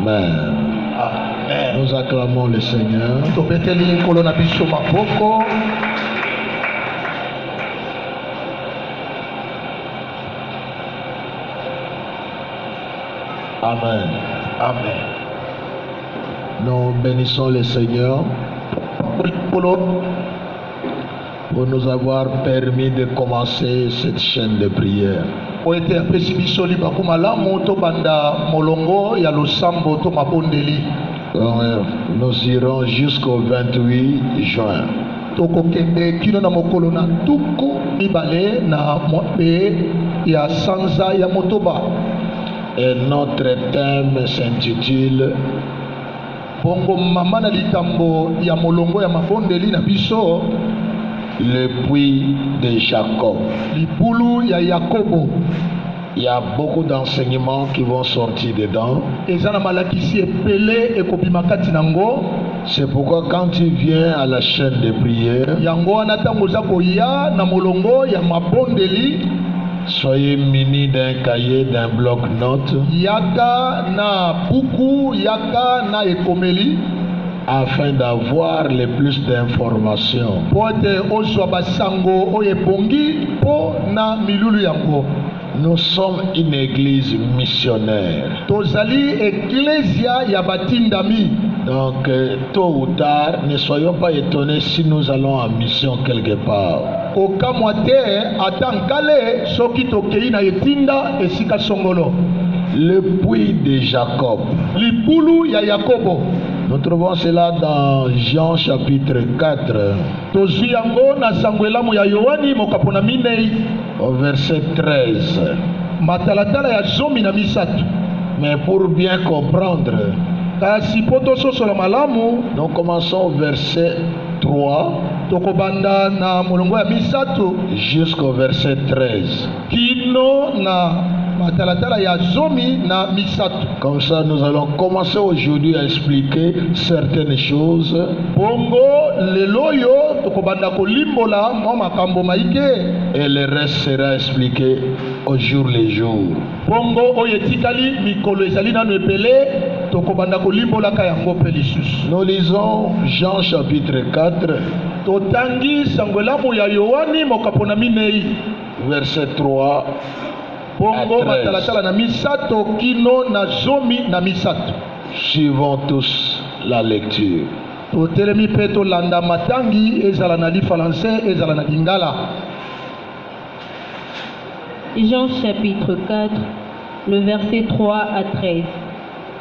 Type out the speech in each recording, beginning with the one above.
Amen. Amen. Nous acclamons le Seigneur. Tobeteli nkolo na biso maboko. Amen. Amen. Nous bénissons le Seigneur pour nous avoir permis de commencer cette chaîne de prière. Oete apesi biso libaku malamu tobanda molongo ya losambo to mabondeli. Nous irons jusqu'au 28 juin. Tokokende kino na mokolo na tuku mibale na mobe ya sanza ya motoba. Et notre thème s'intitule Bongo mama na likambo ya molongo ya mabondeli na biso, le puits de Jacob. Libulu ya Yakobo. Il y a beaucoup d'enseignements qui vont sortir dedans. Ezana malakisi epele ekobimakati nango. C'est pourquoi quand tu viens à la chaîne de prière, yango wana tango za koya na molongo ya mabondeli, soyez munis d'un cahier, d'un bloc-notes, yaka na buku, yaka na ekomeli, afin d'avoir le plus d'informations. Pote ozwa basango oyebongi po na milulu yango. Nous sommes une église missionnaire. Tozali ecclesia ya batindami. Donc, tôt ou tard, ne soyons pas étonnés si nous allons en mission quelque part. Okamwate atankale soki tokei na etinda esika songolo. Le puits de Jacob. Libulu ya Yakobo. Nous trouvons cela dans Jean chapitre 4. Tozwi yango na sangwelamu ya Yohani mokapona minei. Au verset 13. Matalatala ya zomi na misatu. Mais pour bien comprendre, kasi poto sosola malamu, nous commençons au verset 3. Tokobanda na molongo ya misatu jusqu'au verset 13. Kino na matalatala ya zomi na misatu. Comme ça, nous allons commencer aujourd'hui à expliquer certaines choses. Bongo leloyo tokobanda kolimbola mwa makambo maike. Et le reste sera expliqué au jour le jour. Bongo oyetikali mikolo ezali nanu epele tokobanda kolimbola ka yango pe lisusu. Nous lisons Jean chapitre 4. Totangi sangwelamu ya Yohani mokapona minei. Verset 3. Bongo matalatala na misato kino na zomi na misato. Suivons tous la lecture. Totelemi pe tolanda matangi ezala na français ezala na lingala. Jean chapitre 4, le verset 3 à 13.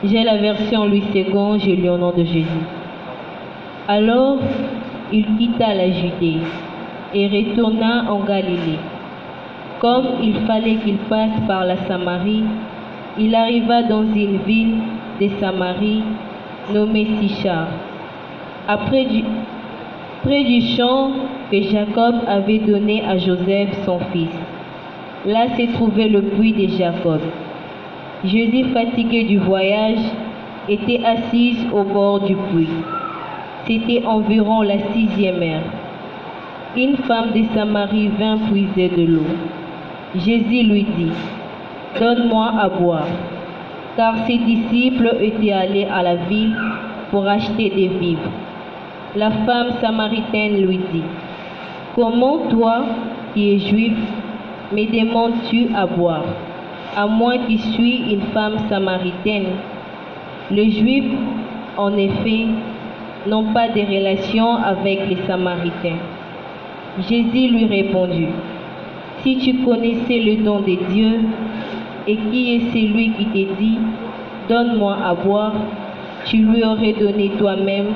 J'ai la version Louis II, je lis au nom de Jésus. Alors, il quitta la Judée et retourna en Galilée. Comme il fallait qu'il passe par la Samarie, il arriva dans une ville de Samarie nommée Sichar, près du champ que Jacob avait donné à Joseph son fils. Là se trouvait le puits de Jacob. Jésus, fatigué du voyage, était assis au bord du puits. C'était environ la 6e heure. Une femme de Samarie vint puiser de l'eau. Jésus lui dit, « Donne-moi à boire. » Car ses disciples étaient allés à la ville pour acheter des vivres. La femme samaritaine lui dit, « Comment toi, qui es juif, me demandes-tu à boire, à moi qui suis une femme samaritaine? » Les Juifs, en effet, n'ont pas de relation avec les Samaritains. Jésus lui répondit, « Si tu connaissais le don de Dieu, et qui est celui qui te dit, donne-moi à boire, tu lui aurais donné toi-même,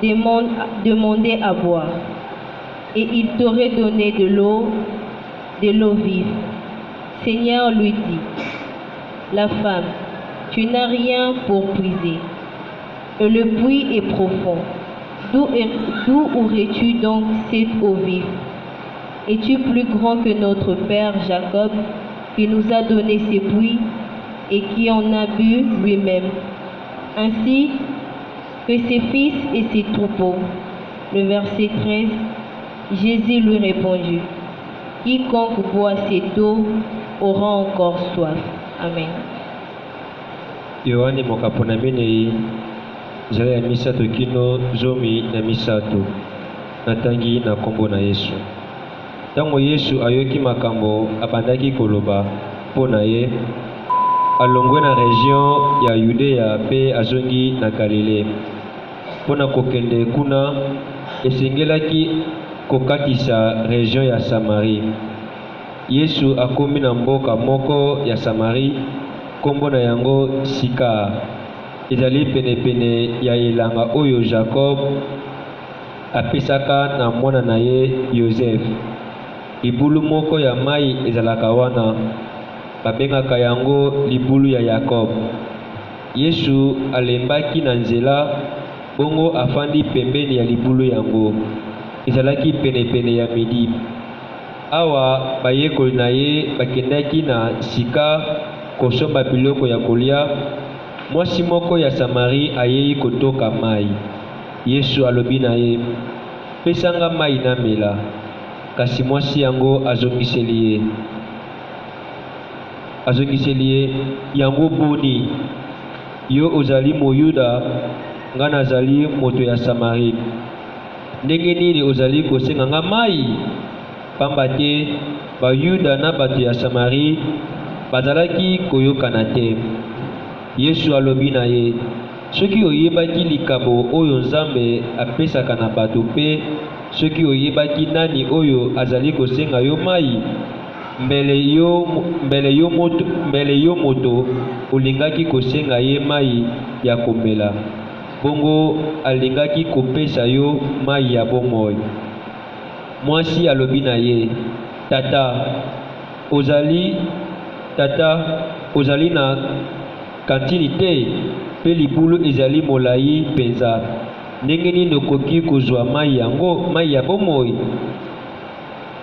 demandé à boire, et il t'aurait donné de l'eau vive. » Seigneur lui dit, « La femme, tu n'as rien pour puiser, et le puits est profond. D'où aurais-tu donc cette eau vive? Es-tu plus grand que notre père Jacob, qui nous a donné ces puits et qui en a bu lui-même, ainsi que ses fils et ses troupeaux? » Le verset 13, Jésus lui répondit, « Quiconque boit cette eau aura encore soif. » Amen. Yohane mokapo na minei nzela ya misato kino zomi na misato natangi na kombo na Yesu. Tango Yesu ayoki makambo abandaki koloba mpo na ye, alongwe na region ya Yudea pe azongi na Galile. Mpo na kokende kuna esengelaki kokatisa region ya Samari. Yesu akomi na mboka moko ya Samari, kombo na yango Sika. Ezali penepene ya elanga oyo Jacob apesaka na mwana na ye Joseph. Libulu moko ya mai ezalaka wana, babengaka yango libulu ya Jacob. Yesu alembaki na nzela, bongo afandi pembeni ya libulu yango. Ezalaki penepene ya midi. Awa bayekoli na ye bakendaki na Sika kosomba biloko ya kolia. Mwasi moko ya Samari ayei kotoka mai. Yesu alobi na ye, pesanga mai na mela. Kasi mwasi yango azongiseli ye, yango boni, yo ozali Moyuda, nga nazali moto ya Samari. Ndenge nini ozali kosenga nga mai? Pamba te Bayuda na bato ya Samari bazalaki koyokana te. Yesu alobi na ye, soki oyebaki likabo oyo Nzambe apesaka na bato pe soki oyebaki nani oyo azali kosenga yo mai, mbele yo moto olingaki kosenga ye mai ya komela, bongo alingaki kopesa yo mai ya bomoi. Mwasi alobi na ye, tata ozali na kantini te, pe libulu ezali molai penza. Ndenge nini okoki kozwa mai yango, mai ya bomoi?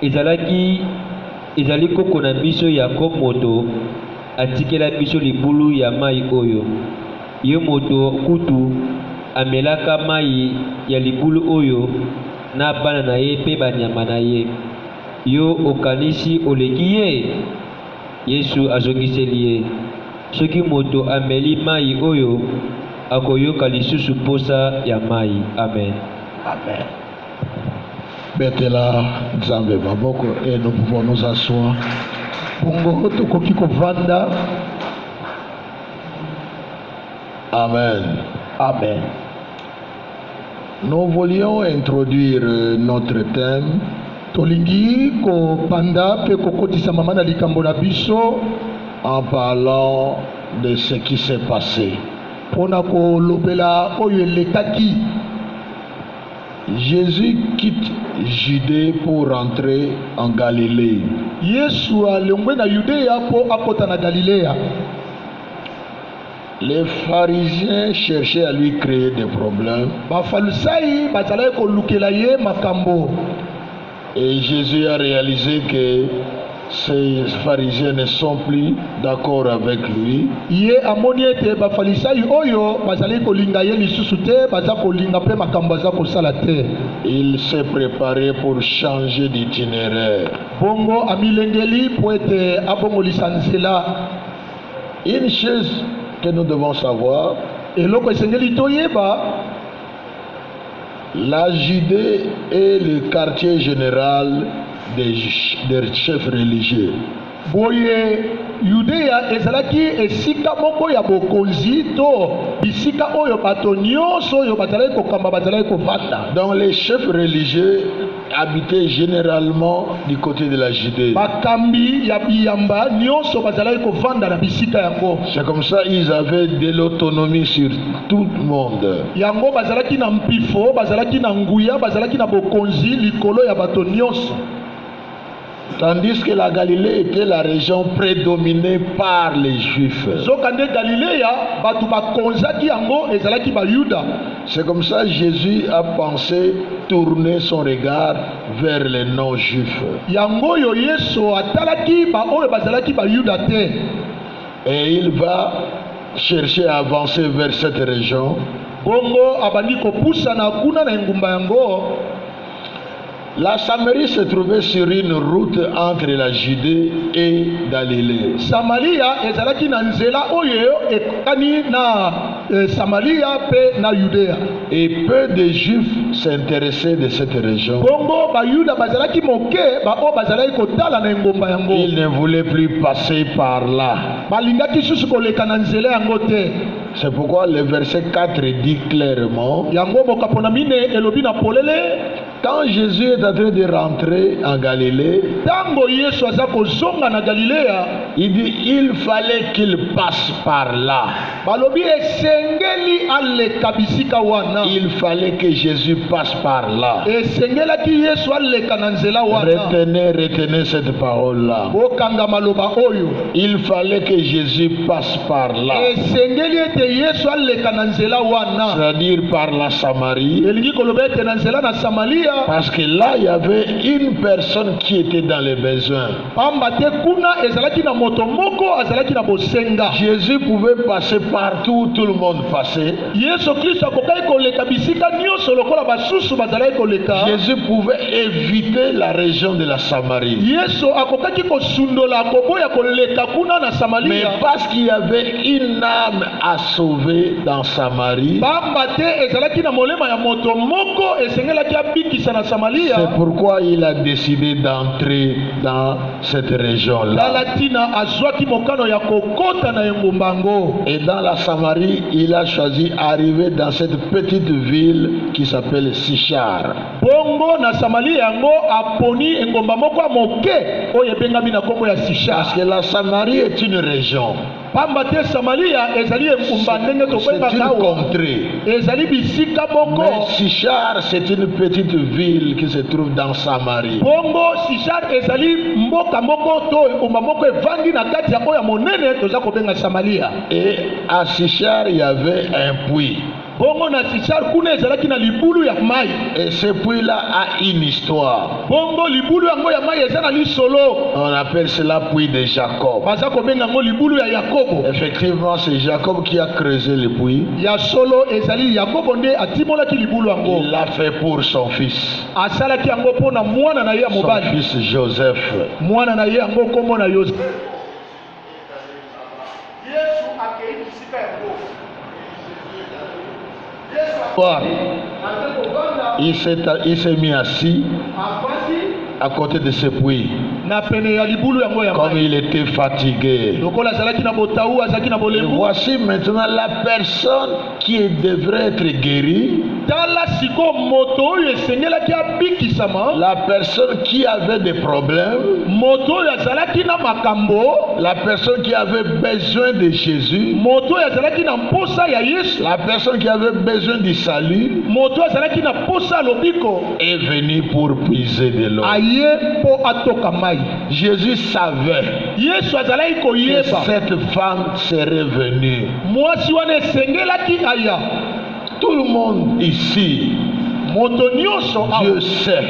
Ezali koko na biso Yakob moto atikela biso libulu ya mai oyo. Yo moto kutu amelaka mai ya libulu oyo na bana na ye pe banyama na ye. Yo okanisi oleki ye? Yesu azongiseli ye, soki moto ameli mai oyo akoyoka lisusu posa ya mai. Amen. Amen. Betela Nzambe maboko et nous pouvons nous asseoir. Bongo tokoki kovanda. Amen. Amen. Nous voulions introduire notre thème Tolingi kopanda pe kokotisa mama na likambo na biso en parlant de ce qui s'est passé. Pona kolobela oyo elekaki. Jésus quitte Judée pour rentrer en Galilée. Yesu alongwe na Yudea po akota na Galilea. Les pharisiens cherchaient à lui créer des problèmes. Bafalisai bazalaki kolukela ye makambo. Et Jésus a réalisé que ces pharisiens ne sont plus d'accord avec lui. Ye amoni ete bafalisai oyo bazali kolinga ye lisusu te, baza kolinga pe makambo aza kosala te. Il s'est préparé pour changer d'itinéraire. Bongo amilengeli po ete abongolisa nzela. Une chose que nous devons savoir, eloko esengeli toyeba, la Judée est le quartier général des chefs religieux. Boye Yudea ezalaki esika moko ya bokonzi to bisika oyo bato nyonso oyo bazalaki kokamba bazalaki kovanda. Donc les chefs religieux habitaient généralement du côté de la Judée. Bakambi ya biyamba nyonso bazalaki kovanda na bisika yango. C'est comme ça ils avaient de l'autonomie sur tout le monde. Yango bazalaki na mpifo, bazalaki na nguya, bazalaki na bokonzi likolo ya bato nyonso. Tandis que la Galilée était la région prédominée par les Juifs. C'est comme ça que Jésus a pensé tourner son regard vers les non-Juifs. Et il va chercher à avancer vers cette région. La Samarie se trouvait sur une route entre la Judée et Galilée. Samaria ezalaki na nzela oyo ekani na Samaria pe na Yudea. Et peu de Juifs s'intéressaient de cette région. Bongo ba Yuda bazalaki moke ba o bazalaki kotala na ngomba yango. Ils ne voulaient plus passer par là. Balingaki susu koleka na nzela yango te. C'est pourquoi le verset 4 dit clairement, Yango mokapona mine elobi na polele. quand Jésus est en train de rentrer en Galilée, Tango Yesu aza kozonga na Galilea, il dit il fallait qu'il passe par là. balobi esengeli aleka bisika wana. Il fallait que Jésus passe par là. Esengelaki Yesu aleka na nzela wana. Retenez cette parole-là. Okanga maloba oyo. Il fallait que Jésus passe par là. Esengeli ete Yesu aleka na nzela wana. C'est-à-dire par la Samarie. Elingi koloba ete na nzela na Samaria. Parce que là, il y avait une personne qui était dans les besoins. Pamba te kuna ezalaki na moto moko azalaki na bosenga. Jésus pouvait passer partout où tout le monde passait. Yesu Kristo akokaki koleka bisika nyonso lokola basusu bazalaki koleka. Jésus pouvait éviter la région de la Samarie. Yesu akokaki kosundola koboya koleka kuna na Mais Samaria. parce qu'il y avait une âme à sauver dans Samarie, Pamba te ezalaki na molema ya moto moko esengelaki abikisa na Samaria. c'est pourquoi il a décidé d'entrer dans cette région-là. Lalatina azwaki mokano ya kokota na engumba ngo. Et dans la Samarie, il a choisi d'arriver dans cette petite ville qui s'appelle Sichar. Bongo na Samaria yango aponi engumba moko ya moke oyo ebengami na kombo ya Parce Sichar. que la Samarie est une région. Pamba te Samaria ezali engumba ndenge C'est tobengaka une awa. contrée. Ezali bisika Mais moko. Sichar, c'est une petite ville qui se trouve dans Samarie. Bongo Sichar ezali mboka moko to engumba moko evandi na kati ya oyo monene toza kobenga Samaria. Et à Sichar, il y avait un puits. Bongo na Sichar kuna ezalaki na libulu ya mai. Et ce puits-là a une histoire. Bongo libulu yango ya mai eza na lisolo. On appelle cela puits de Jacob. Baza kobenga yango libulu ya Yakobo. Effectivement, c'est Jacob qui a creusé le puits. Ya solo ezali Yakobo nde atimolaki libulu yango. Il l'a fait pour son fils. Asalaki yango mpona mwana na ye ya Son mobali. fils Joseph. Mwana na ye yango kombo na Yosef. Yesu akei bisika yango. Il s'est mis assis à côté de ce puits. Na pene ya libulu yango ya Comme mai. il était fatigué. Lokola azalaki na botau azalaki na Et bolembu. voici maintenant la personne qui devrait être guérie. Tala siko moto oyo esengelaki abikisama. La personne qui avait des problèmes. Moto oyo azalaki na makambo. La personne qui avait besoin de Jésus. Moto oyo azalaki na mposa ya Yesu. La personne qui avait besoin du salut Moto oyo azalaki na mposa ya lobiko. est venue pour puiser de l'eau. Aye mpo atoka mai. Jésus savait Yesu azalaki que koyeba. cette femme serait venue. Mwasi wana esengelaki aya. Tout le monde ici, Moto nyonso Dieu awa. sait,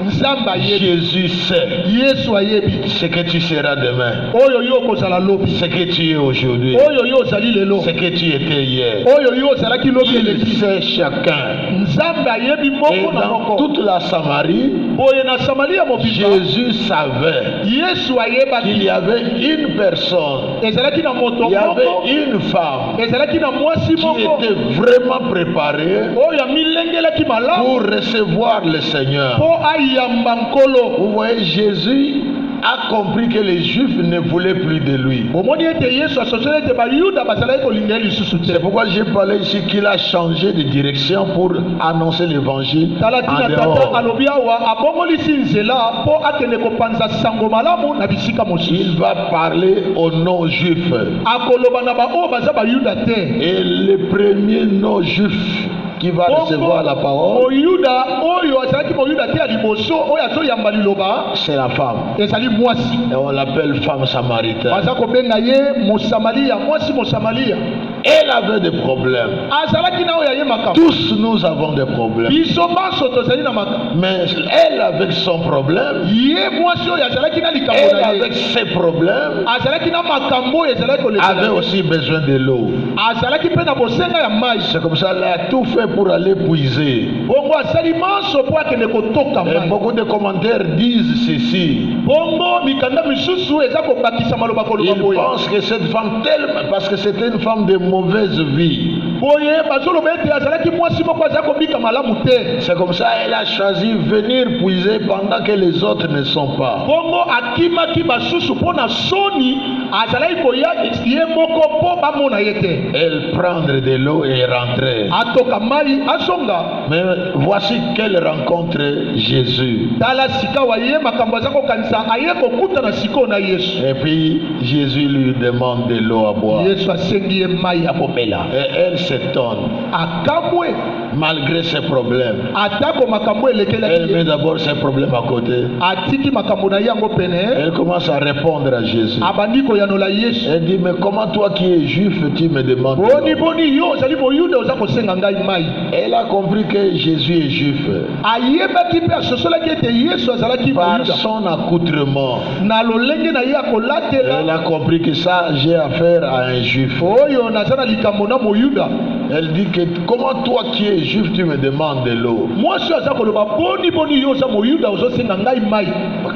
Nzambe ayebi. Jésus sait Yesu ayebi. ce que tu seras demain, Oyo yo kozala lobi. ce que tu es aujourd'hui, Oyo yo ozali lelo. ce que tu étais hier. Oyo yo ozalaki lobi Il eleki. sait chacun. Nzambe ayebi Et moko na dans moko. toute la Samarie, Boye na Samaria mobimba. Jésus savait Yesu qu'il ayebaki. y avait une personne, Ezalaki na moto il y moko. avait une femme Ezalaki na mwasi qui moko. était vraiment préparée Oyo amilengelaki malamu. pour recevoir le Seigneur. Po ayamba nkolo. Vous voyez, Jésus a compris que les Juifs ne voulaient plus de lui. Omoni ete Yesu asoseli ete bayuda bazalaki kolingela lisusu te. C'est pourquoi j'ai parlé ici qu'il a changé de direction pour annoncer l'évangile Tala en tina tata dehors. alobi awa abongolisi nzela mpo akende kopanza sango malamu na bisika mosusu. Il va parler aux non-juifs. Akoloba na baoyo baza bayuda te. Et le premier non-juif qui va recevoir la parole, moyuda oyo azalaki moyuda te ya liboso oyo azoyamba liloba c'est la femme. ezali mwasi. Et on l'appelle femme samaritaine. baza kobenga ye mosamalia, mwasi mosamalia. Elle avait des problèmes. azalaki na oyo aye makambo. Tous nous avons des problèmes. biso banso tozali na makambo. Mais elle, avec son problème, ye mwasi oyo azalaki na likambo elle, na avec ye ses problèmes, azalaki na makambo oyo ezalaki avait kolekela aussi besoin de l'eau. azalaki mpe na bosenga ya mai. C'est comme ça qu'elle a tout fait pour aller puiser. bongo asali manso po akende kotoka Et mai. beaucoup de commentaires disent ceci. Bongo mikanda misusu eza kobakisa maloba koloba Ils boye. pensent que cette femme tellement, parce que c'était une femme de mauvaise vie. Boye bazoloba ete azalaki mwasi moko aza kobika malamu te. C'est comme ça elle a choisi venir puiser pendant que les autres ne sont pas. Bongo akimaki basusu mpo na soni azalaki koya ye moko mpo bamona ye te. Elle prendre de l'eau et rentrer. Atoka mai azonga. Mais voici qu'elle rencontre Jésus. Tala sika wa ye makambo aza kokanisa aye kokuta na siko na Yesu. Et puis Jésus lui demande de l'eau à boire. Yesu asengi ye mai ya komela. Et elle s'étonne. Akamwe Malgré ses problèmes. atako makambo Elle elekelaki met ye. d'abord ses problèmes à côté. Atiki makambo na ye yango pene. Elle commence à répondre à Jésus. Abandi koyanola Yesu. Elle dit, mais comment toi qui es juif, tu me demandes de Boni l'eau? boni yo ozali moyuda oza kosenga ngai mai. Elle a compris que Jésus est juif. Ayebaki mpe asosolaki ete Yesu azalaki Par moyuda. son accoutrement, Na lolenge na ye ya elle kolatela a compris que ça, j'ai affaire à un juif. oyo naza na likambo na moyuda. Elle dit que comment toi qui es juif, tu me demandes de l'eau? Mwasi aza koloba boni boni yo oza moyuda ozosenga ngai mai.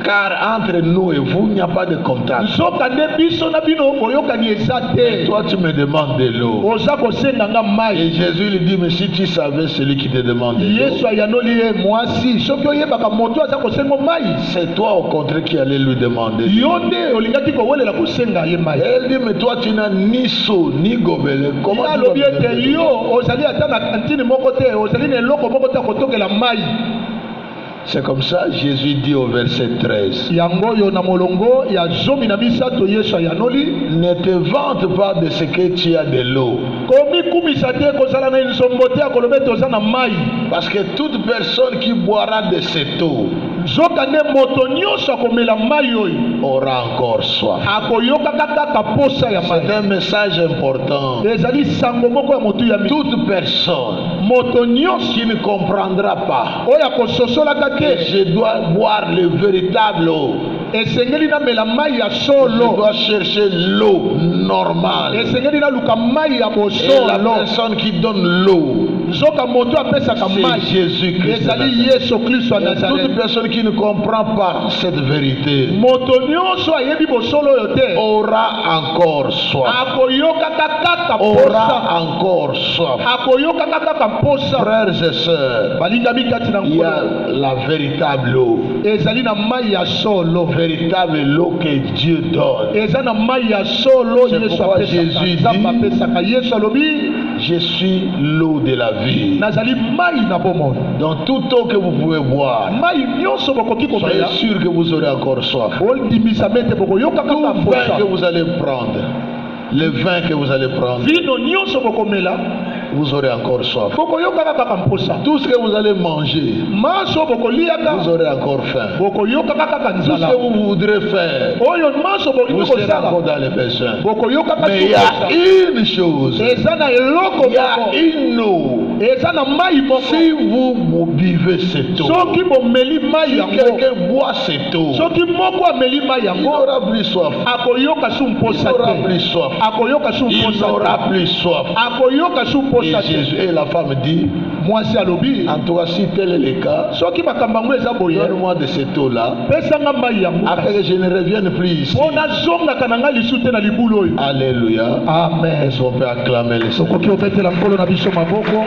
Car entre nous et vous, il n'y a pas de contact. Nzoka nde biso na bino boyokani eza Et te. toi, tu me demandes de l'eau. Oza kosenga nga mai. Et Jésus lui dit, mais si tu savais celui qui te demande de Yesu l'eau, ayanoli ye mwasi soki oyebaka moto aza kosenga mai. c'est toi au contraire qui allais lui demander. Yo nde olingaki kowelela kosenga ye mai. Elle dit, mais toi, tu n'as ni seau, ni gobelet. Comment Ye tu vas alobi me ete donner de l'eau? yo ozali ata na kantine moko te ozali na eloko moko te ya kotokela mai. C'est comme ça, Jésus dit au verset 13, Yango oyo na molongo ya zomi na misato Yesu ayanoli. ne te vante pas de ce que tu as de l'eau. Komikumisa te kozala na nsombo te ya koloba ete oza na mai. Parce que toute personne qui boira de cette eau Nzoka nde moto nyonso akomela mai oyo aura encore soif. akoyokaka kaka posa ya C'est mai. un message important. Ezali sango moko ya motu ya Toute personne moto nyonso qui ne comprendra pas oyo akososolaka que te je dois boire le véritable eau, esengeli namela mai ya je solo, dois chercher l'eau normale. esengeli naluka mai ya Et la bosolo. personne qui donne l'eau, Nzoka moto apesaka c'est mai Jésus-Christ. ezali Yesu Kristo ya Et toute Nazareth. personne qui ne comprend pas cette vérité Moto nyonso ayebi bosolo oyo te aura encore soif. akoyokaka kaka Aura posa, encore soif. akoyokaka kaka posa. Frères et sœurs, Balingami kati na il y a nkolo la véritable eau. ezali na mai ya solo, Véritable eau que Dieu donne. eza na mai ya solo C'est Yesu pourquoi apesaka, Jésus Nzambe dit, apesaka. Yesu alobi je suis l'eau de la vie. nazali mai na bomoi. Dans toute eau que vous pouvez boire, Mai nyonso bokoki soyez komela sûr que vous aurez encore soif. ondimisa mete bokoyoka Tout kaka vin posa. que vous allez prendre, le vin que vous allez prendre, Vino nyonso bokomela vous aurez encore soif. bokoyoka kaka mposa. Tout ce que vous allez manger, Maso vous bokoliaka aurez encore faim. bokoyoka kaka Tout ce nzala que vous voudrez faire, oyo maso vous bolingi serez kosala encore dans les besoins. bokoyoka kaka Mais il y a une chose, eza na eloko il y a moko une eau. eza na mai moko. Si vous buvez cette eau, Soki bomeli mai si yango, quelqu'un boit cette eau, soki moko ameli mai il yango n'aura plus soif. akoyoka su Il mposa n'aura te, plus soif. akoyoka su Il mposa n'aura te, plus soif. akoyoka su Et mposa te. Jésus et la femme dit, Mwasi alobi en tout cas, si tel est le cas, soki makambo yango eza boye donne-moi de cette eau-là, pesanga mai yango afin que je ne revienne plus ici. mpo nazongaka na ngai lisu te na libulu oyo. Alléluia. Amen. Est-ce qu'on peut acclamer le Seigneur? Tokoki obetela nkolo na biso maboko.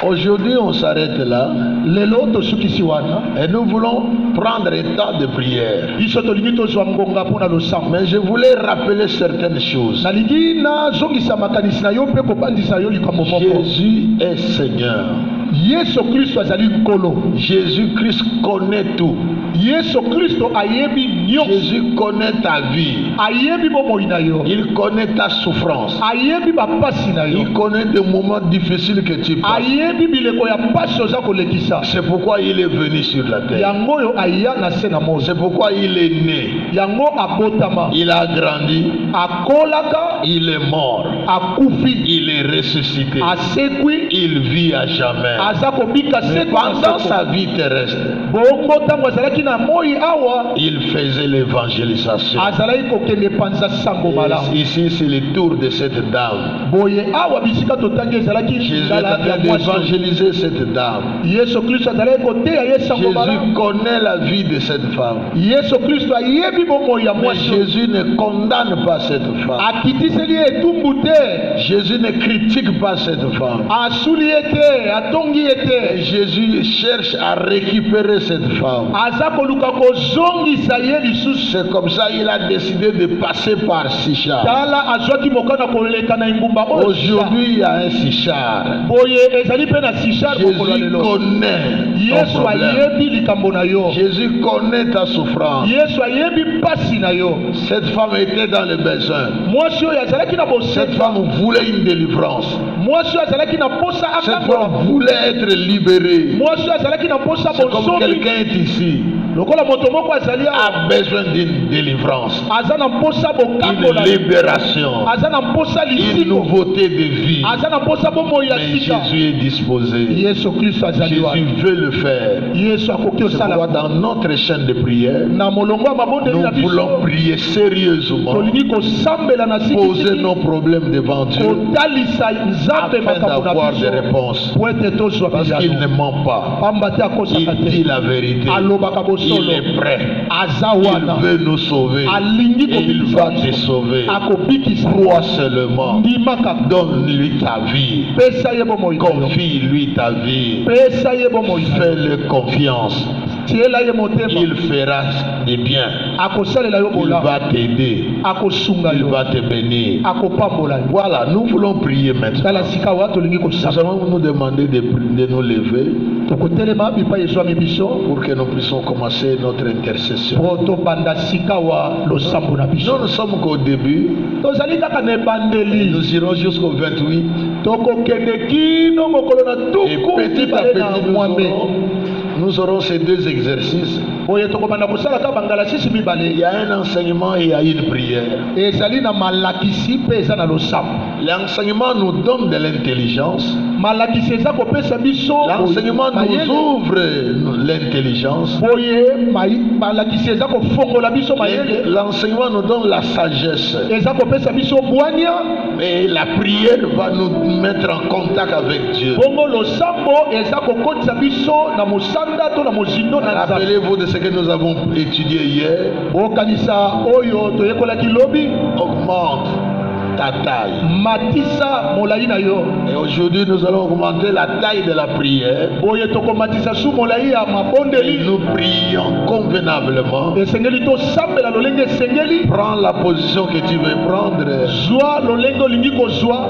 Aujourd'hui, on s'arrête là Lelo tosukisi wana et nous voulons prendre un temps de prière. biso tolingi tozwa ngonga mpo na losambo. Mais je voulais rappeler certaines choses. nalingi nazongisa makanisi na yo mpe kobandisa yo likambo moko. Jésus est Seigneur. Yesu Kristo azali nkolo. Jésus-Christ connaît tout. Yesu Kristo ayebi nyonso, Jésus connaît ta vie. ayebi bomoi na yo, Il connaît ta souffrance. ayebi bapasi na yo, Il connaît des moments difficiles que tu passes. ayebi bileko ya pasi oza kolekisa. C'est pourquoi il est venu sur la terre. Yango oyo aya na se na mose, C'est pourquoi il est né. yango abotama, Il a grandi. akolaka, Il est mort. akufi, Il est ressuscité. asekwi, Il vit à jamais. aza kobika Mais seko na pendant seko. sa vie terrestre, Bongo ntango azalaki na moi awa il faisait faisait l'évangélisation. azalaki kokende panza sango malamu. Et ici, c'est le tour de cette dame. Boye awa bisika totangi ezalaki Jésus est lingala en ya train mwasi. d'évangéliser cette dame. Yesu Kristo azalaki koteya ye sango malamu. Jésus connaît la vie de cette femme. Yesu Kristo ayebi bomoi ya Mais mwasi. Jésus ne condamne pas cette femme. Akitiseli ye etumbu te. Jésus ne critique pas cette femme. Asuli ye te, atongi ye Et te. Jésus cherche à récupérer cette femme. Aza koluka kozongisa ye lisusu. C'est comme ça qu'il a décidé de passer par Sichar. Tala azwaki mokana koleka na ingumba oyo. Aujourd'hui, il y a un Sichar. Boye ezali pe na Sichar mokolo Jésus lelo. connaît ton Yesu problème. ayebi likambo na yo. Jésus connaît ta souffrance. Yesu ayebi pasi na yo. Cette femme était dans le besoin. Mwasi oyo azalaki na Cette bosenga. femme voulait une délivrance. Mwasi oyo azalaki na posa Cette akangola. femme voulait être libérée. Mwasi oyo azalaki na posa C'est comme bonsomi. quelqu'un est ici, Lokola moto moko azali awa. a besoin d'une délivrance, Aza na posa bokangola. une libération, Aza na posa une lisiko. nouveauté de vie. Aza na posa bomoi ya Mais sika. Jésus est disposé. Yesu Kristo azali Jésus wana. veut le faire. Yesu akoki C'est pourquoi osala. dans notre chaîne de prière, Na molongo ya mabondeli nous na voulons biso. prier sérieusement, Tolingi kosambela na poser sikisiki. nos problèmes devant Dieu, Kotalisa nzambe afin makambo na d'avoir biso. des réponses. Po ete tozwa Parce qu'il ne biyano. ment pas. Pamba te akosaka Il dit te. la vérité. Alobaka Il bosolo. est prêt. Aza Il wana. veut nous sauver. Alingi Et il kobikisa va te biso. sauver. Akobikisa. Crois seulement. Ndima kaka. Donne-lui ta vie. Pesa ye bomoi na yo. Confie-lui ta vie. Pesa ye bomoi na yo. Fais-le confiance. Tiela ye motema. Il fera des biens. Akosalela yo Il bola. va t'aider. Akosunga Il yo. va te bénir. Akopambola yo. Voilà, nous voulons prier maintenant. Tala sika wa tolingi Nous kosala. allons nous demander de nous lever Tokotelema bipa ezwami biso. pour que nous puissions commencer notre intercession. Po tobanda sika wa losambo na biso. Nous ne sommes qu'au début. Tozali kaka na ebandeli. Nous irons jusqu'au 28. Tokokende kino mokolo na Et tuku petit à mibale na petit, mwambe. nous aurons ces deux exercices. Boye tokobanda kosala ka bangala sisi Il mibale. y a un enseignement et il y a une prière. Ezali na malakisi pe eza na losambo. L'enseignement nous donne de l'intelligence. Malakisi eza kopesa biso. L'enseignement mayele. nous ouvre l'intelligence. Boye malakisi eza kofongola biso mayele. L'enseignement nous donne la sagesse. Eza kopesa biso bwania. Et la prière va nous mettre en contact avec Dieu. Bongo losambo eza kokotisa biso na mosanda to na mozindo na nzambe. Rappelez-vous de ce que nous avons étudié hier. Okanisa oyo toyekolaki lobi. Augmente ta taille. Matisa molai na yo. Et aujourd'hui, nous allons augmenter la taille de la prière. Boye tokomatisa su molai ya Et mabondeli. nous prions convenablement. Esengeli tosambela lolenge esengeli. Prends la position que tu veux prendre. Zwa lolenge olingi kozwa.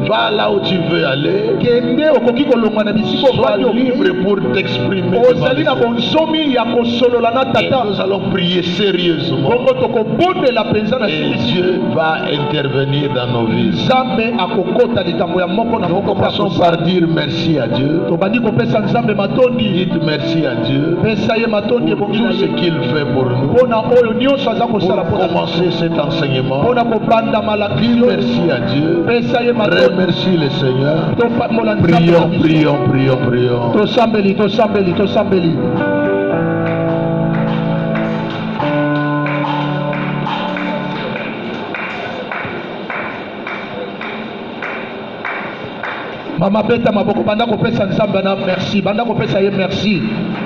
Va là où tu veux aller. Kende okoki kolongwa na bisiko Sois vandi oki. libre pour t'exprimer. devant Ozali na Dieu. bonsomi ya kosolola na Et tata. nous allons prier sérieusement. Bongo tokobondela penza na Et sikisi. Dieu va intervenir dans nos vies. Nzambe akokota likambo ya moko na Nous moko. commençons par dire merci à Dieu. Tobandi kopesa nzambe matondi. Dites merci à Dieu Pesa ye matondi pour ebongi na tout ce ye. qu'il fait pour nous. Mpona oyo nyonso aza kosala Pour mpona commencer cet enseignement, mpona kobanda malakisi dis oyo. merci à Dieu. Pesa ye matondi. Remercie le Seigneur. Topambola nzambe na Prions, biso. prions, prions, prions. Tosambeli, tosambeli, tosambeli. Mama beta maboko banda kopesa nzambe na merci, banda kopesa ye merci.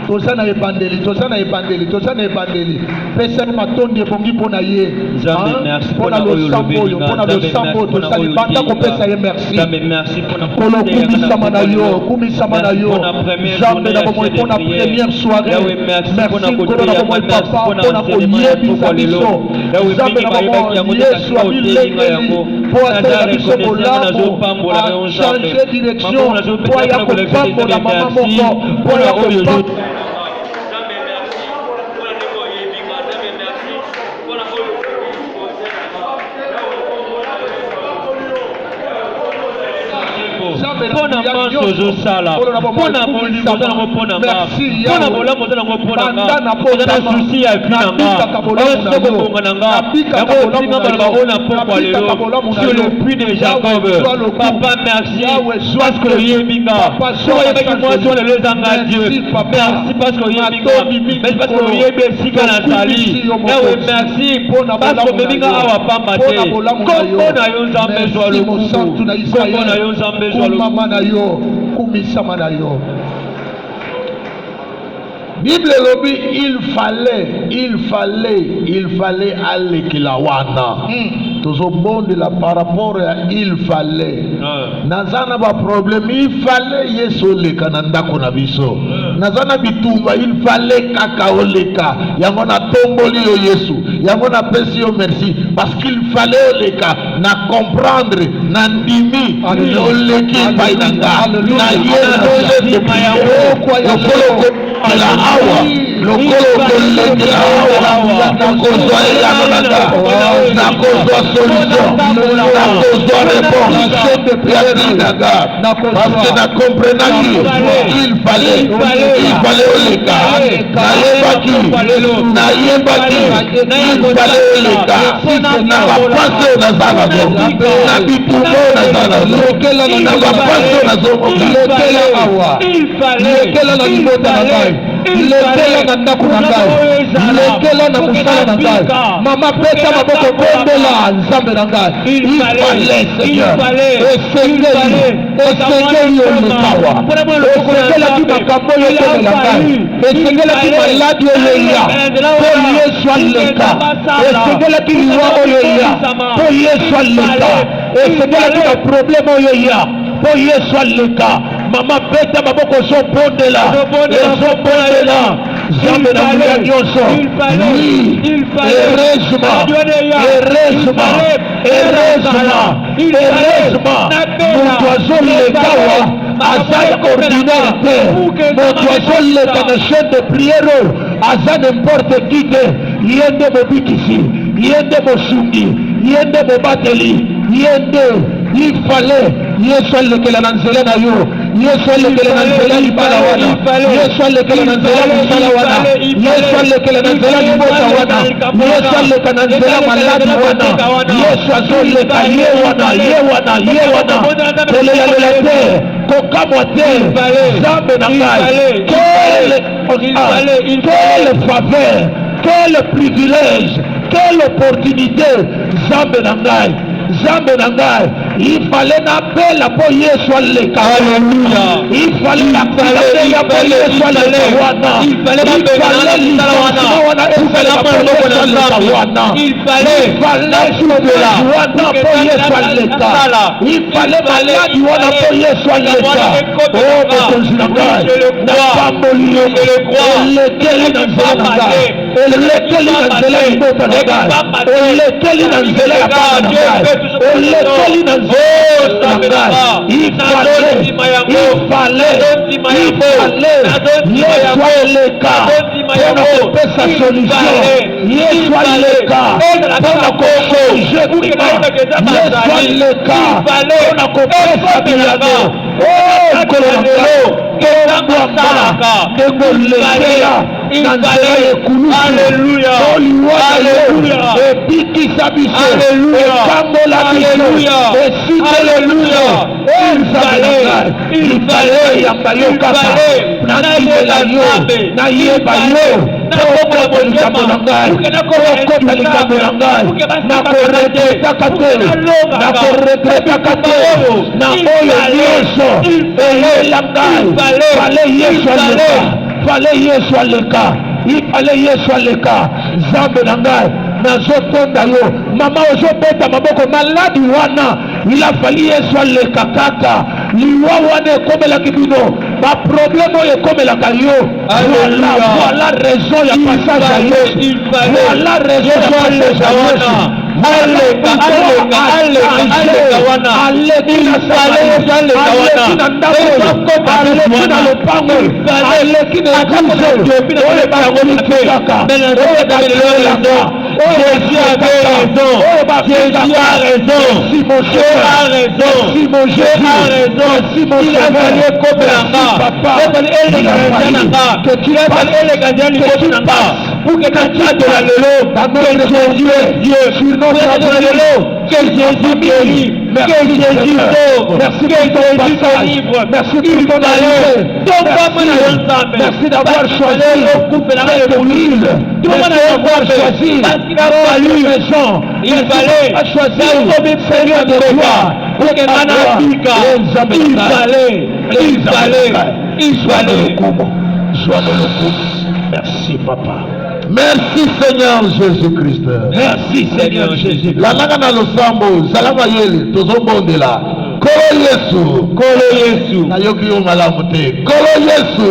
Toza na ebandeli, toza na ebandeli, toza na ebandeli. Pesa ye matondi ebongi mpona ye. Nzambe Ah, merci mpona mpona oyo losambo oyo, olobelinga. mpona Nzambe losambo merci oyo mpona tosali oyo banda olinga. kopesa ye merci. Nzambe merci mpona Kolo kumisama na yo, kumisama na yo. Mpona première Nzambe journée na ya bomoi chaîne de mpona prière. première soirée. Yawe merci mpona Merci nkolo na koteya bomoi merci papa mpona mpona enseignement ya koyebisa pokwa lelo. biso. Yawe Nzambe mingi na bayebaki yango bomoi te Yesu kasi otelinga abilengeli yango. po asalela biso Naza bolamu nazopambola yo Nzambe. achange direction Mama nazopesa po aya na kolekisa kopambola Nzambe mama merci. moko po Mpona aya oyo kopambola mpona manso ozosala mpona molimo oza nango mpona nga mpona bolamu oza nango mpona nga oza na susi ya vi na nga oza kobonga na nga yango otinga baloba oyo na pokwa lelo sur le puits de Jacob. Papa merci parce que oyebi nga soki oyebaki mwasi wana lelo ezanga Dieu merci parce que oyebi nga merci parce que oyebi esika nazali yawe merci parce que omemi nga awa pamba te kombo na yo nzambe ezwa lokumu kombo na yo nzambe ezwa lokumu. Bible lobi il fallait aller kilawana. Toujours bon de la par rapport à il fallait. Nazana ba problème il fallait yeso le kananda kona biso. Nazana bitumba il fallait kaka oleka. Yango na tomboli yo Yesu. Yango na pesi yo merci parce qu'il fallait oleka na comprendre na ndimi oleki bainanga. Na yeso le kwa ya la awa lokolo koleke la awa nakozwa eyanonanga nakozwa solution nakozwa réponse yatinanga parce que nakomprenaki il fallait oleka nayebaki il fallait oleka na bapasi oyo naza nazo na bitumba oyo naza nazo na bapasi oyo nazomokilekela awa lekela na libota na ngai lekela na ndako na ngai lekela na mosala na ngai mama peta maboko bondola nzambe na ngai il fallait Seigneur esengeli olekawa esengelaki makambo oyo ekolela ngai esengelaki maladi oyo eya mpo yesu aleka esengelaki liwa oyo eya mpo yesu aleka esengelaki baprobleme oyo eya mpo yesu aleka mama peta maboko ozobondela nzambe na nguya nyonso moto azolekawa aza ordinaire te moto azoleka na chaine de priere aza n'importe qui te ye nde mobikisi ye nde mosungi ye nde mobateli ye nde ifale yesu alekela na nzela na yo yesu alekela na nzela libala wana yesu alekela na nzela mosala wana yesu alekela na nzela libota wana yesu aleka na nzela maladi wana yesu azoleka ye wana kolelalela te kokamwa te nzambe na ngai quelle faveur quel privilège quelle opportunité nzambe na ngai il fallait n'appeler pour Yesu aleka. Alléluia. Il fallait n'appeler pour Yesu aleka. Il fallait Zambe na ngai nazotonda yo mama ozobeta maboko maladi wana il a fallu Yesu aleka kaka liwa wana ekomelaki bino baproblème oyo ekomelaka yo voilà raison ya passage ya Yesu voilà raison ya passage ya Yesu Jésus a raison. mon Dieu a raison. Merci mon Dieu a raison. Merci mon Il a fallu combien papa. que tu as fallu les gardiens du pour que quand tu as de la lelo, que Jésus est Dieu. Que Jésus guérit, que Jésus sauve, que Jésus délivre. Merci pour ton arrivée. Merci d'avoir choisi cette huile. Merci d'avoir choisi parce qu'il a fallu maison. il fallait choisi Seigneur de gloire. Il fallait. Merci papa. Merci Seigneur Jésus-Christ. Merci Seigneur Jésus. La nanga na losambo salama yele tozobondela. Kolo Yesu. Na yoki yo malamu te. Kolo Yesu.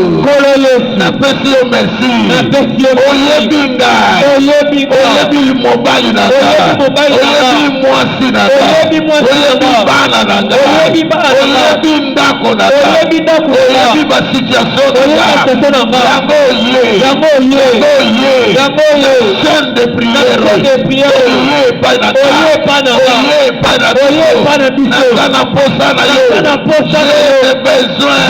Na pesi yo merci. Oyebinga. Oyebi mobali na nga. Oyebi mwasi na nga. Oyebi bana na nga. Oyebi ndako na nga. Oyebi ba situation na nga. Yango ye. Chaîne de prière. Oye pana na posa na yo. J'ai besoin.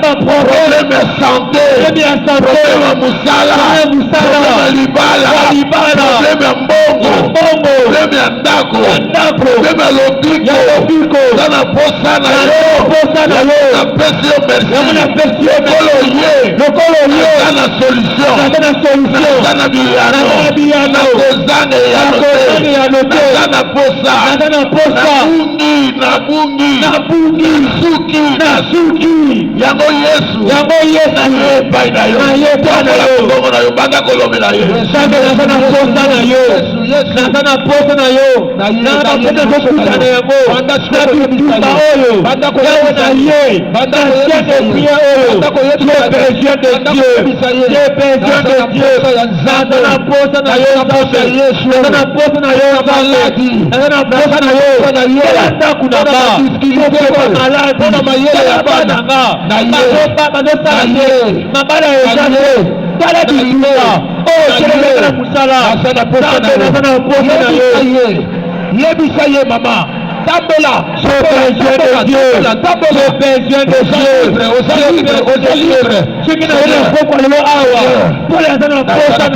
Na problème ya santé. Problème ya musala. Problème ya libala. Problème ya mbongo. Problème ya ndako. Problème ya lobiko. Na posa na yo. Na pesi yo merci. Lokolo ye. Na solution. Na biyano. Na kozane ya note. Na posa. Na bungi. Suki. Yango Yesu. Na yepai na yo. Banda kolomela yo. Yebisa ye mama. Tabola. J'ai besoin de Dieu. Ce qui n'a rien à voir avec le pour les années prochaines,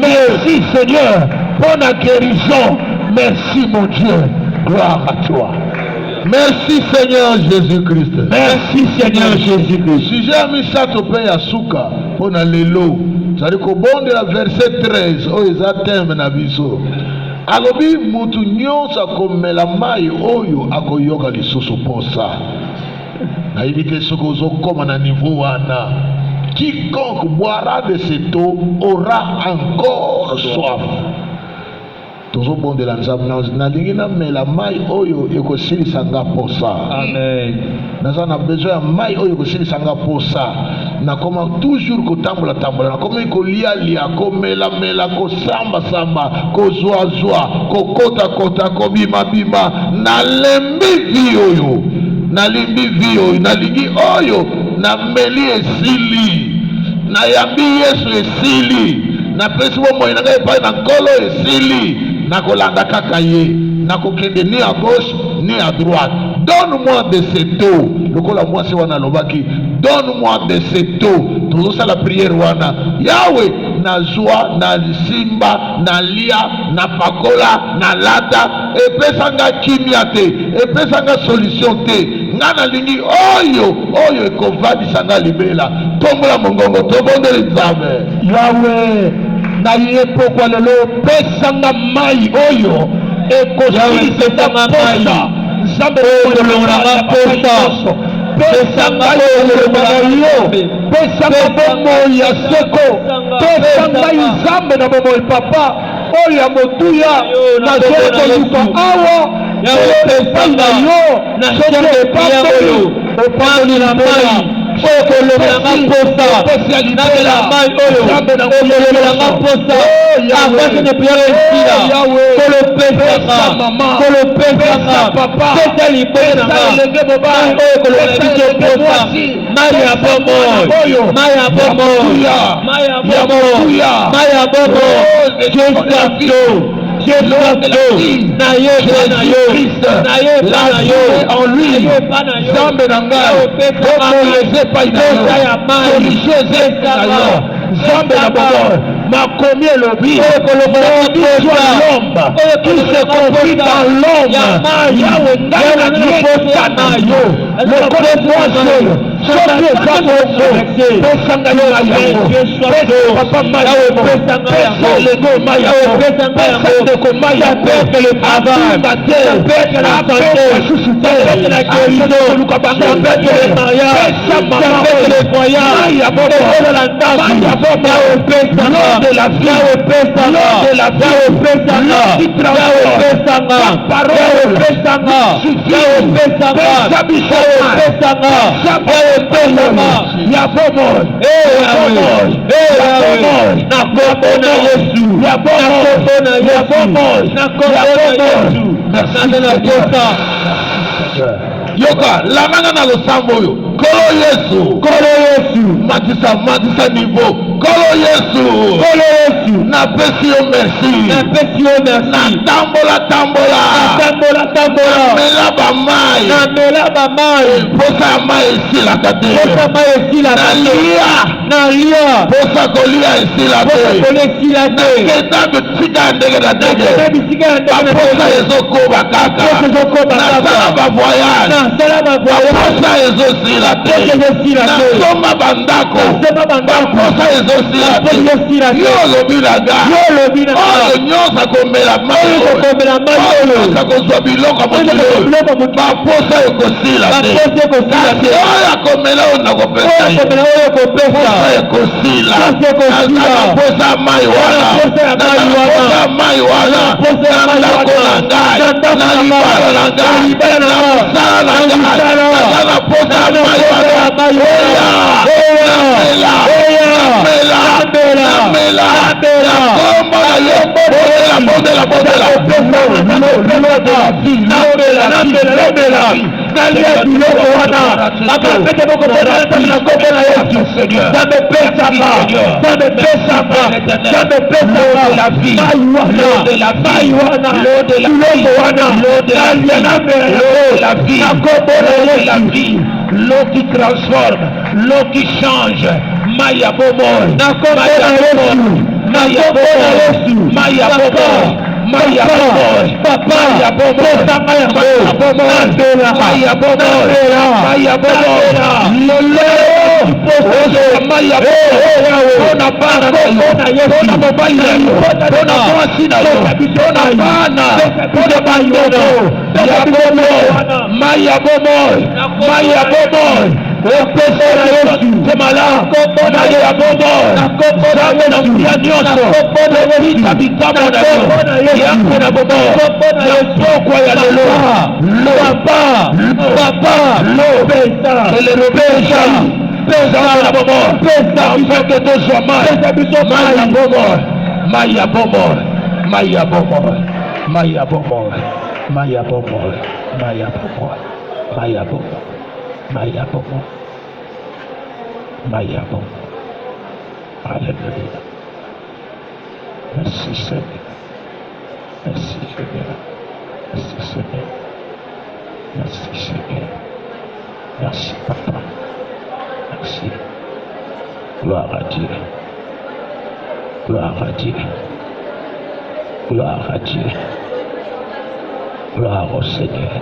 Merci Seigneur pour la guérison. Merci mon Dieu. Gloire à toi. Merci Seigneur Jésus-Christ. Merci Seigneur Jésus-Christ. Si j'ai mis ça au pays à Souka pour la lelo, c'est-à-dire qu'au bon de la verset 13, oh ils atteignent na biso. Alobi mutu nyonso akomela mai oyo akoyoka lisusu posa. Na ibite soko zokoma na niveau wana. Quiconque boira de cette eau aura encore soif. tozobondela nzambe nalingi namela mai oyo ekosilisa nga posa. Amen. naza na besoin ya mai oyo ekosilisa nga posa. nakoma toujours kotambola nakomi kolialia komelamela kosambasamba kozwazwa kokota kobimabima. nalembi vi oyo nalingi oyo nameli esili nayambi Yesu esili napesi bomoi na ngai epai na nkolo esili nakolanda kaka ye nakokende ni à gauche ni à droite. Donne-moi de cette eau. Lokola mwasi wana lobaki, donne-moi de cette eau. Tozosala la prière wana. Yahweh nazwa na simba na lia na pakola na lata epesanga kimia te epesanga solution te. Nga nalingi oyo ekovadisa nga libela. Tombola mongongo tobondeli nzambe. Yahweh na ye pokwa lelo pesanga mai oyo ekosilisa posa. Nzambe kolonga posa. Pesanga yo pesanga bomoi ya seko. Pesanga nzambe na bomoi papa oyo ya motuya nazokoluka awa pesanga yo nasokepaoyo opandela mai okolobelanga posa nabela mai oyo okolobelanga posa avance de prière esila kolopesaka pesa liboye na mai oyo kolobela biso posa mai ya bomoi mai ya bomoi mai ya bomoi mai ya bomoi jesu na ye na yo en lui zambe na ngai okoleze epai na yo solution eza na yo zambe na bongo makomi elobi l'homme qui se confie dans l'homme yawe ngai na liposa na yo lokolo mwasi oyo soki eza bongo pesanga yo na yango pesa papa mai yango pesa lego mai yango pesa ndeko mai yango abimba te apeka susu te akoluka bango pesa mama oyo mai ya bobo mai ya bobo l'eau de la vie l'eau de la vie l'eau qui transforme la parole suffit pesa biso mai ya bobo yoka lamanga na losambo oyo kolo yesu matisa niveau kolo yesu napesi yo merci natambola namela bamai posa ya mai esilaka te nalia posa kolia esila te nakenda bitika ya ndenge na ndenge baposa ezokoba kaka nasala bavoyage baposa ezosila te nasomba bandako baposa ezosila te yo olobi na nga oyo nyonso akomela mai oyo akozwa biloko ya mokili oyo baposa ekosila te kasi oyo akomela oyo nakopesa ye posa ekosila naposa mai wana naposa mai wana na ndako na ngai na libala na ngai na mosala na ngai na posa mai wana namela nakomba na yo bondela nalia biloko wana apapete bokopona na kombo na Yesu zamepesaka mai wana biloko wana nalia namela na kombo na Yesu l'eau qui transforme, l'eau qui change. Maya bobo, Maya bobo, Maya bobo, Maya bobo, Maya bobo, Papa, Maya bobo, Maya bobo, Maya bobo, Maya bobo, Lolo, Maya bobo, Ona bana, Ona mobile, Ona mwasina, Ona bana, Ona bayono, Maya bobo, Maya bobo, Maya bobo. C'est malin. Maille à bomor. Jamais na mouya nyonso. Vita bitamo na yo. Yango na bomor. Pourquoi ya lelo? Papa. C'est le rebelle. Pesa na bomor. En fait que tu sois mal. Maille à bomor. Alléluia. Merci Seigneur. Merci Seigneur. Merci Seigneur. Merci Seigneur. Merci Papa. Merci. Gloire à Dieu. Gloire à Dieu. Gloire à Dieu. Gloire au Seigneur.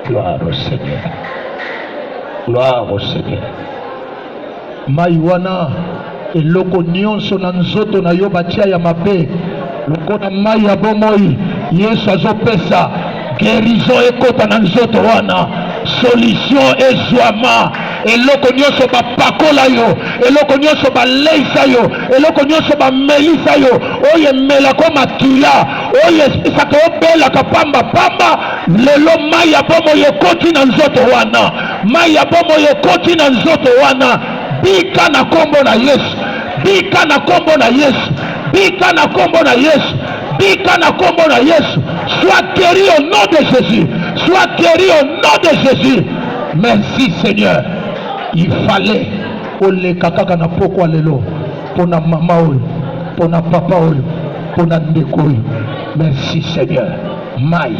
Gloire au Seigneur. Gloire au Seigneur. Maiwana eloko nyonso na nzoto na yo batia ya mabe lokona mai ya bomoi Yesu azopesa guérison ekota na nzoto wana solution ezwama eloko nyonso bapakola yo eloko nyonso baleisa yo eloko nyonso bamelisa yo oyo emelako makila oyo esaka obelaka pamba lelo mai ya bomoi ekoti na nzoto wana mai ya bomoi ekoti na nzoto wana bika na kombo na Yesu bika na kombo na Yesu bika na kombo na Yesu bika na kombo na Yesu. Sois guéri au nom de Jésus. Sois guéri au nom de Jésus. Merci Seigneur. Il fallait oleka kaka na pokwa lelo pona mama oyo pona papa oyo pona ndeko oyo. Merci Seigneur. Mai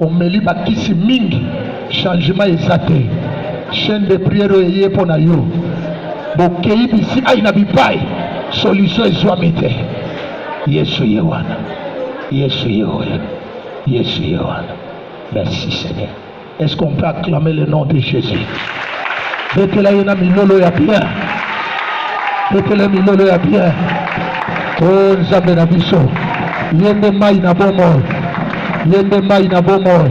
omeli bakisi mingi changement ezate chaîne de prière eye pona yo bokei bisi aina bipai solution ezwami te. Yesu yewana Yesu yewana Yesu yewana. Merci Seigneur. Est-ce qu'on peut acclamer le nom de Jésus? Betela yena milolo ya bien. Betela milolo ya bien. Oh Nzambe na biso. Yende mai na bomo. Yende mai na bomo.